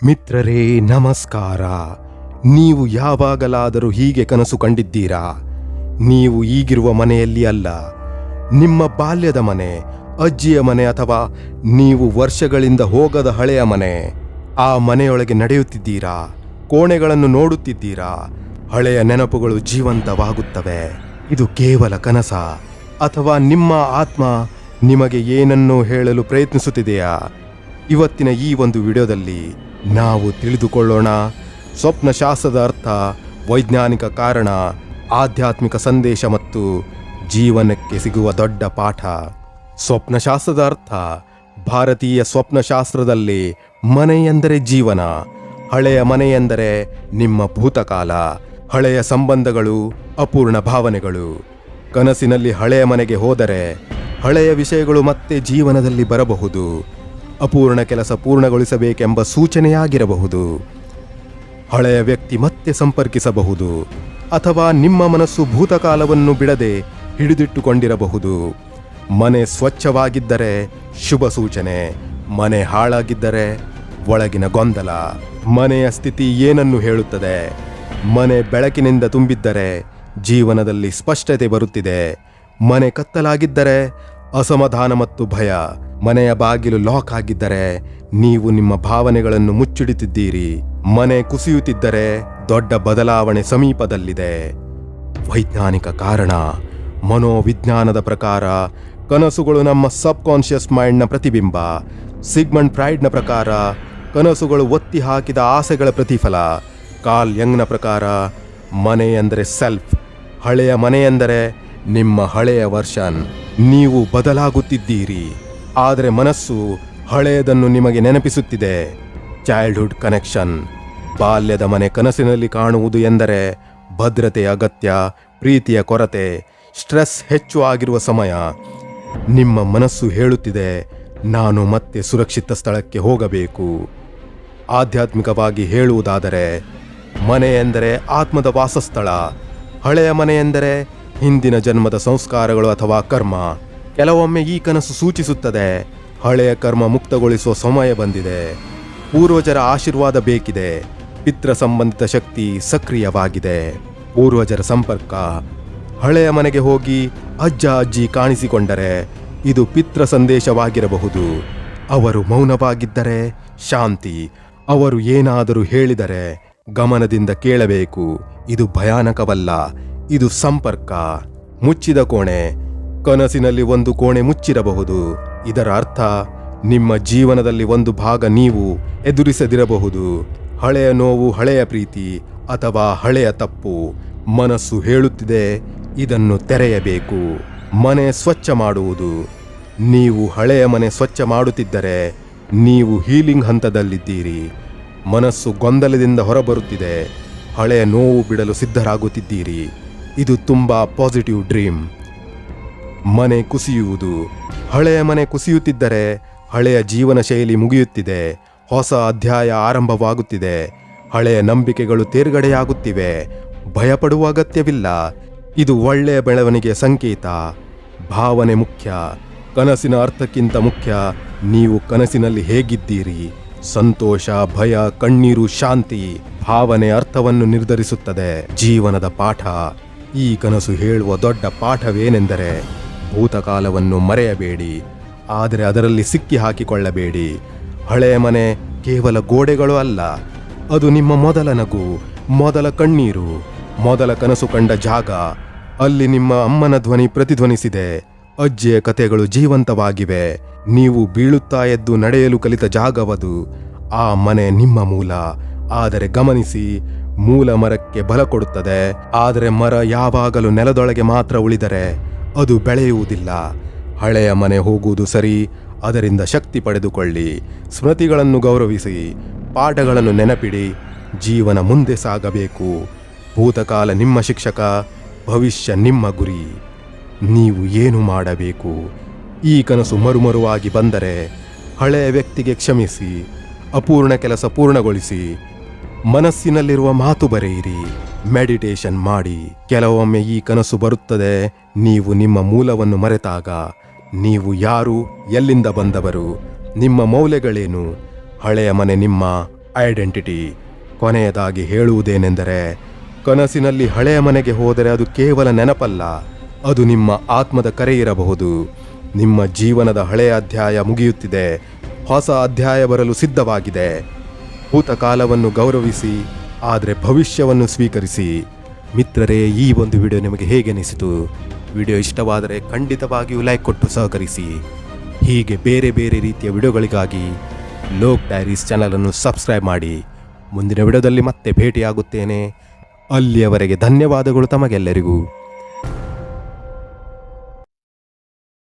ಮಿತ್ರರೇ ನಮಸ್ಕಾರ. ನೀವು ಯಾವಾಗಲಾದರೂ ಹೀಗೆ ಕನಸು ಕಂಡಿದ್ದೀರಾ? ನೀವು ಈಗಿರುವ ಮನೆಯಲ್ಲಿ ಅಲ್ಲ, ನಿಮ್ಮ ಬಾಲ್ಯದ ಮನೆ, ಅಜ್ಜಿಯ ಮನೆ ಅಥವಾ ನೀವು ವರ್ಷಗಳಿಂದ ಹೋಗದ ಹಳೆಯ ಮನೆ. ಆ ಮನೆಯೊಳಗೆ ನಡೆಯುತ್ತಿದ್ದೀರಾ, ಕೋಣೆಗಳನ್ನು ನೋಡುತ್ತಿದ್ದೀರಾ, ಹಳೆಯ ನೆನಪುಗಳು ಜೀವಂತವಾಗುತ್ತವೆ. ಇದು ಕೇವಲ ಕನಸ ಅಥವಾ ನಿಮ್ಮ ಆತ್ಮ ನಿಮಗೆ ಏನನ್ನೋ ಹೇಳಲು ಪ್ರಯತ್ನಿಸುತ್ತಿದೆಯಾ? ಇವತ್ತಿನ ಈ ಒಂದು ವಿಡಿಯೋದಲ್ಲಿ ನಾವು ತಿಳಿದುಕೊಳ್ಳೋಣ ಸ್ವಪ್ನಶಾಸ್ತ್ರದ ಅರ್ಥ, ವೈಜ್ಞಾನಿಕ ಕಾರಣ, ಆಧ್ಯಾತ್ಮಿಕ ಸಂದೇಶ ಮತ್ತು ಜೀವನಕ್ಕೆ ಸಿಗುವ ದೊಡ್ಡ ಪಾಠ. ಸ್ವಪ್ನಶಾಸ್ತ್ರದ ಅರ್ಥ. ಭಾರತೀಯ ಸ್ವಪ್ನಶಾಸ್ತ್ರದಲ್ಲಿ ಮನೆ ಎಂದರೆ ಜೀವನ. ಹಳೆಯ ಮನೆ ಎಂದರೆ ನಿಮ್ಮ ಭೂತಕಾಲ, ಹಳೆಯ ಸಂಬಂಧಗಳು, ಅಪೂರ್ಣ ಭಾವನೆಗಳು. ಕನಸಿನಲ್ಲಿ ಹಳೆಯ ಮನೆಗೆ ಹೋದರೆ ಹಳೆಯ ವಿಷಯಗಳು ಮತ್ತೆ ಜೀವನದಲ್ಲಿ ಬರಬಹುದು. ಅಪೂರ್ಣ ಕೆಲಸ ಪೂರ್ಣಗೊಳಿಸಬೇಕೆಂಬ ಸೂಚನೆಯಾಗಿರಬಹುದು. ಹಳೆಯ ವ್ಯಕ್ತಿ ಮತ್ತೆ ಸಂಪರ್ಕಿಸಬಹುದು, ಅಥವಾ ನಿಮ್ಮ ಮನಸ್ಸು ಭೂತಕಾಲವನ್ನು ಬಿಡದೆ ಹಿಡಿದಿಟ್ಟುಕೊಂಡಿರಬಹುದು. ಮನೆ ಸ್ವಚ್ಛವಾಗಿದ್ದರೆ ಶುಭ ಸೂಚನೆ, ಮನೆ ಹಾಳಾಗಿದ್ದರೆ ಒಳಗಿನ ಗೊಂದಲ. ಮನೆಯ ಸ್ಥಿತಿ ಏನನ್ನು ಹೇಳುತ್ತದೆ? ಮನೆ ಬೆಳಕಿನಿಂದ ತುಂಬಿದ್ದರೆ ಜೀವನದಲ್ಲಿ ಸ್ಪಷ್ಟತೆ ಬರುತ್ತಿದೆ. ಮನೆ ಕತ್ತಲಾಗಿದ್ದರೆ ಅಸಮಾಧಾನ ಮತ್ತು ಭಯ. ಮನೆಯ ಬಾಗಿಲು ಲಾಕ್ ಆಗಿದ್ದರೆ ನೀವು ನಿಮ್ಮ ಭಾವನೆಗಳನ್ನು ಮುಚ್ಚಿಡುತ್ತಿದ್ದೀರಿ. ಮನೆ ಕುಸಿಯುತ್ತಿದ್ದರೆ ದೊಡ್ಡ ಬದಲಾವಣೆ ಸಮೀಪದಲ್ಲಿದೆ. ವೈಜ್ಞಾನಿಕ ಕಾರಣ. ಮನೋವಿಜ್ಞಾನದ ಪ್ರಕಾರ ಕನಸುಗಳು ನಮ್ಮ ಸಬ್ ಕಾನ್ಷಿಯಸ್ ಮೈಂಡ್ನ ಪ್ರತಿಬಿಂಬ. ಸಿಗ್ಮಂಡ್ ಫ್ರಾಯ್ಡ್ನ ಪ್ರಕಾರ ಕನಸುಗಳು ಒತ್ತಿ ಹಾಕಿದ ಆಸೆಗಳ ಪ್ರತಿಫಲ. ಕಾರ್ಲ್ ಯಂಗ್ನ ಪ್ರಕಾರ ಮನೆ ಎಂದರೆ ಸೆಲ್ಫ್. ಹಳೆಯ ಮನೆ ಎಂದರೆ ನಿಮ್ಮ ಹಳೆಯ ವರ್ಷನ್. ನೀವು ಬದಲಾಗುತ್ತಿದ್ದೀರಿ, ಆದರೆ ಮನಸ್ಸು ಹಳೆಯದನ್ನು ನಿಮಗೆ ನೆನಪಿಸುತ್ತಿದೆ. Childhood connection. ಬಾಲ್ಯದ ಮನೆ ಕನಸಿನಲ್ಲಿ ಕಾಣುವುದು ಎಂದರೆ ಭದ್ರತೆಯ ಅಗತ್ಯ, ಪ್ರೀತಿಯ ಕೊರತೆ, ಸ್ಟ್ರೆಸ್ ಹೆಚ್ಚು ಆಗಿರುವ ಸಮಯ. ನಿಮ್ಮ ಮನಸ್ಸು ಹೇಳುತ್ತಿದೆ, ನಾನು ಮತ್ತೆ ಸುರಕ್ಷಿತ ಸ್ಥಳಕ್ಕೆ ಹೋಗಬೇಕು. ಆಧ್ಯಾತ್ಮಿಕವಾಗಿ ಹೇಳುವುದಾದರೆ ಮನೆ ಎಂದರೆ ಆತ್ಮದ ವಾಸಸ್ಥಳ. ಹಳೆಯ ಮನೆ ಎಂದರೆ ಹಿಂದಿನ ಜನ್ಮದ ಸಂಸ್ಕಾರಗಳು ಅಥವಾ ಕರ್ಮ. ಕೆಲವೊಮ್ಮೆ ಈ ಕನಸು ಸೂಚಿಸುತ್ತದೆ, ಹಳೆಯ ಕರ್ಮ ಮುಕ್ತಗೊಳಿಸುವ ಸಮಯ ಬಂದಿದೆ. ಪೂರ್ವಜರ ಆಶೀರ್ವಾದ ಬೇಕಿದೆ. ಪಿತೃ ಸಂಬಂಧಿತ ಶಕ್ತಿ ಸಕ್ರಿಯವಾಗಿದೆ. ಪೂರ್ವಜರ ಸಂಪರ್ಕ. ಹಳೆಯ ಮನೆಗೆ ಹೋಗಿ ಅಜ್ಜ ಅಜ್ಜಿ ಕಾಣಿಸಿಕೊಂಡರೆ ಇದು ಪಿತೃ ಸಂದೇಶವಾಗಿರಬಹುದು. ಅವರು ಮೌನವಾಗಿದ್ದರೆ ಶಾಂತಿ. ಅವರು ಏನಾದರೂ ಹೇಳಿದರೆ ಗಮನದಿಂದ ಕೇಳಬೇಕು. ಇದು ಭಯಾನಕವಲ್ಲ, ಇದು ಸಂಪರ್ಕ. ಮುಚ್ಚಿದ ಕೋಣೆ. ಕನಸಿನಲ್ಲಿ ಒಂದು ಕೋಣೆ ಮುಚ್ಚಿರಬಹುದು. ಇದರ ಅರ್ಥ ನಿಮ್ಮ ಜೀವನದಲ್ಲಿ ಒಂದು ಭಾಗ ನೀವು ಎದುರಿಸದಿರಬಹುದು. ಹಳೆಯ ನೋವು, ಹಳೆಯ ಪ್ರೀತಿ ಅಥವಾ ಹಳೆಯ ತಪ್ಪು. ಮನಸ್ಸು ಹೇಳುತ್ತಿದೆ, ಇದನ್ನು ತೆರೆಯಬೇಕು. ಮನೆ ಸ್ವಚ್ಛ ಮಾಡುವುದು. ನೀವು ಹಳೆಯ ಮನೆ ಸ್ವಚ್ಛ ಮಾಡುತ್ತಿದ್ದರೆ ನೀವು ಹೀಲಿಂಗ್ ಹಂತದಲ್ಲಿದ್ದೀರಿ. ಮನಸ್ಸು ಗೊಂದಲದಿಂದ ಹೊರಬರುತ್ತಿದೆ. ಹಳೆಯ ನೋವು ಬಿಡಲು ಸಿದ್ಧರಾಗುತ್ತಿದ್ದೀರಿ. ಇದು ತುಂಬ ಪಾಸಿಟಿವ್ ಡ್ರೀಮ್. ಮನೆ ಕುಸಿಯುವುದು. ಹಳೆಯ ಮನೆ ಕುಸಿಯುತ್ತಿದ್ದರೆ ಹಳೆಯ ಜೀವನ ಶೈಲಿ ಮುಗಿಯುತ್ತಿದೆ. ಹೊಸ ಅಧ್ಯಾಯ ಆರಂಭವಾಗುತ್ತಿದೆ. ಹಳೆಯ ನಂಬಿಕೆಗಳು ತೇರ್ಗಡೆಯಾಗುತ್ತಿವೆ. ಭಯಪಡುವ ಅಗತ್ಯವಿಲ್ಲ. ಇದು ಒಳ್ಳೆಯ ಬೆಳವಣಿಗೆಯ ಸಂಕೇತ. ಭಾವನೆ ಮುಖ್ಯ. ಕನಸಿನ ಅರ್ಥಕ್ಕಿಂತ ಮುಖ್ಯ ನೀವು ಕನಸಿನಲ್ಲಿ ಹೇಗಿದ್ದೀರಿ. ಸಂತೋಷ, ಭಯ, ಕಣ್ಣೀರು, ಶಾಂತಿ. ಭಾವನೆ ಅರ್ಥವನ್ನು ನಿರ್ಧರಿಸುತ್ತದೆ. ಜೀವನದ ಪಾಠ. ಈ ಕನಸು ಹೇಳುವ ದೊಡ್ಡ ಪಾಠವೇನೆಂದರೆ, ಭೂತಕಾಲವನ್ನು ಮರೆಯಬೇಡಿ, ಆದರೆ ಅದರಲ್ಲಿ ಸಿಕ್ಕಿ ಹಾಕಿಕೊಳ್ಳಬೇಡಿ. ಹಳೆಯ ಮನೆ ಕೇವಲ ಗೋಡೆಗಳು ಅಲ್ಲ, ಅದು ನಿಮ್ಮ ಮೊದಲ ನಗು, ಮೊದಲ ಕಣ್ಣೀರು, ಮೊದಲ ಕನಸು ಕಂಡ ಜಾಗ. ಅಲ್ಲಿ ನಿಮ್ಮ ಅಮ್ಮನ ಧ್ವನಿ ಪ್ರತಿಧ್ವನಿಸಿದೆ. ಅಜ್ಜಿಯ ಕಥೆಗಳು ಜೀವಂತವಾಗಿವೆ. ನೀವು ಬೀಳುತ್ತಾ ಎದ್ದು ನಡೆಯಲು ಕಲಿತ ಜಾಗವದು. ಆ ಮನೆ ನಿಮ್ಮ ಮೂಲ. ಆದರೆ ಗಮನಿಸಿ, ಮೂಲ ಮರಕ್ಕೆ ಬಲ ಕೊಡುತ್ತದೆ, ಆದರೆ ಮರ ಯಾವಾಗಲೂ ನೆಲದೊಳಗೆ ಮಾತ್ರ ಉಳಿದರೆ ಅದು ಬೆಳೆಯುವುದಿಲ್ಲ. ಹಳೆಯ ಮನೆ ಹೋಗುವುದು ಸರಿ, ಅದರಿಂದ ಶಕ್ತಿ ಪಡೆದುಕೊಳ್ಳಿ. ಸ್ಮೃತಿಗಳನ್ನು ಗೌರವಿಸಿ, ಪಾಠಗಳನ್ನು ನೆನಪಿಡಿ. ಜೀವನ ಮುಂದೆ ಸಾಗಬೇಕು. ಭೂತಕಾಲ ನಿಮ್ಮ ಶಿಕ್ಷಕ, ಭವಿಷ್ಯ ನಿಮ್ಮ ಗುರಿ. ನೀವು ಏನು ಮಾಡಬೇಕು? ಈ ಕನಸು ಮರುಮರುವಾಗಿ ಬಂದರೆ ಹಳೆಯ ವ್ಯಕ್ತಿಗೆ ಕ್ಷಮಿಸಿ, ಅಪೂರ್ಣ ಕೆಲಸ ಪೂರ್ಣಗೊಳಿಸಿ, ಮನಸ್ಸಿನಲ್ಲಿರುವ ಮಾತು ಬರೆಯಿರಿ, ಮೆಡಿಟೇಷನ್ ಮಾಡಿ. ಕೆಲವೊಮ್ಮೆ ಈ ಕನಸು ಬರುತ್ತದೆ ನೀವು ನಿಮ್ಮ ಮೂಲವನ್ನು ಮರೆತಾಗ. ನೀವು ಯಾರು, ಎಲ್ಲಿಂದ ಬಂದವರು, ನಿಮ್ಮ ಮೌಲ್ಯಗಳೇನು? ಹಳೆಯ ಮನೆ ನಿಮ್ಮ ಐಡೆಂಟಿಟಿ. ಕೊನೆಯದಾಗಿ ಹೇಳುವುದೇನೆಂದರೆ, ಕನಸಿನಲ್ಲಿ ಹಳೆಯ ಮನೆಗೆ ಹೋದರೆ ಅದು ಕೇವಲ ನೆನಪಲ್ಲ, ಅದು ನಿಮ್ಮ ಆತ್ಮದ ಕರೆ ಇರಬಹುದು. ನಿಮ್ಮ ಜೀವನದ ಹಳೆಯ ಅಧ್ಯಾಯ ಮುಗಿಯುತ್ತಿದೆ, ಹೊಸ ಅಧ್ಯಾಯ ಬರಲು ಸಿದ್ಧವಾಗಿದೆ. ಭೂತಕಾಲವನ್ನು ಗೌರವಿಸಿ, ಆದರೆ ಭವಿಷ್ಯವನ್ನು ಸ್ವೀಕರಿಸಿ. ಮಿತ್ರರೇ, ಈ ಒಂದು ವಿಡಿಯೋ ನಿಮಗೆ ಹೇಗೆನಿಸಿತು? ವಿಡಿಯೋ ಇಷ್ಟವಾದರೆ ಖಂಡಿತವಾಗಿಯೂ ಲೈಕ್ ಕೊಟ್ಟು ಸಹಕರಿಸಿ. ಹೀಗೆ ಬೇರೆ ಬೇರೆ ರೀತಿಯ ವಿಡಿಯೋಗಳಿಗಾಗಿ ಲೋಕ್ ಡೈರೀಸ್ ಚಾನಲನ್ನು ಸಬ್ಸ್ಕ್ರೈಬ್ ಮಾಡಿ. ಮುಂದಿನ ವಿಡಿಯೋದಲ್ಲಿ ಮತ್ತೆ ಭೇಟಿಯಾಗುತ್ತೇನೆ. ಅಲ್ಲಿಯವರೆಗೆ ಧನ್ಯವಾದಗಳು ತಮಗೆಲ್ಲರಿಗೂ.